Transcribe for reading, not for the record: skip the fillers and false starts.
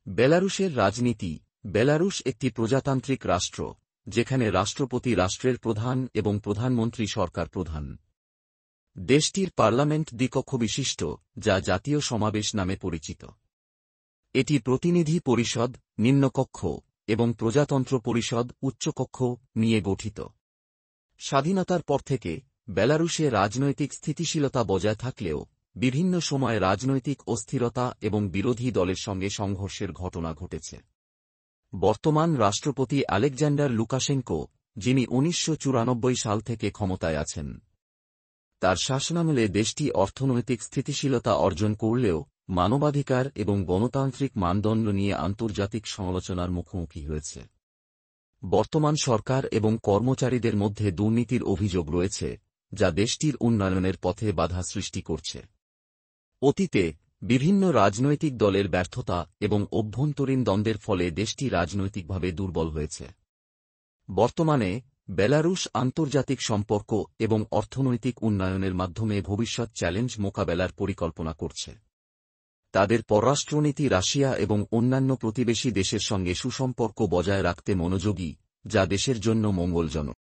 বেলারুশের রাজনীতি। বেলারুশ একটি প্রজাতান্ত্রিক রাষ্ট্র, যেখানে রাষ্ট্রপতি রাষ্ট্রের প্রধান এবং প্রধানমন্ত্রী সরকার প্রধান। দেশটির পার্লামেন্ট দ্বিকক্ষ বিশিষ্ট, যা জাতীয় সমাবেশ নামে পরিচিত। এটি প্রতিনিধি পরিষদ, নিম্নকক্ষ, এবং প্রজাতন্ত্র পরিষদ, উচ্চকক্ষ নিয়ে গঠিত। স্বাধীনতার পর থেকে বেলারুশে রাজনৈতিক স্থিতিশীলতা বজায় থাকলেও বিভিন্ন সময় রাজনৈতিক অস্থিরতা এবং বিরোধী দলের সঙ্গে সংঘর্ষের ঘটনা ঘটেছে। বর্তমান রাষ্ট্রপতি আলেকজান্ডার লুকাশেঙ্কো, যিনি ১৯৯৪ সাল থেকে ক্ষমতায় আছেন, তার শাসনামলে দেশটি অর্থনৈতিক স্থিতিশীলতা অর্জন করলেও মানবাধিকার এবং গণতান্ত্রিক মানদণ্ড নিয়ে আন্তর্জাতিক সমালোচনার মুখোমুখি হয়েছে। বর্তমান সরকার এবং কর্মচারীদের মধ্যে দুর্নীতির অভিযোগ রয়েছে, যা দেশটির উন্নয়নের পথে বাধা সৃষ্টি করছে। অতীতে বিভিন্ন রাজনৈতিক দলের ব্যর্থতা এবং অভ্যন্তরীণ দ্বন্দ্বের ফলে দেশটি রাজনৈতিকভাবে দুর্বল হয়েছে। বর্তমানে বেলারুশ আন্তর্জাতিক সম্পর্ক এবং অর্থনৈতিক উন্নয়নের মাধ্যমে ভবিষ্যৎ চ্যালেঞ্জ মোকাবেলার পরিকল্পনা করছে। তাদের পররাষ্ট্রনীতি রাশিয়া এবং অন্যান্য প্রতিবেশী দেশের সঙ্গে সুসম্পর্ক বজায় রাখতে মনোযোগী, যা দেশের জন্য মঙ্গলজনক।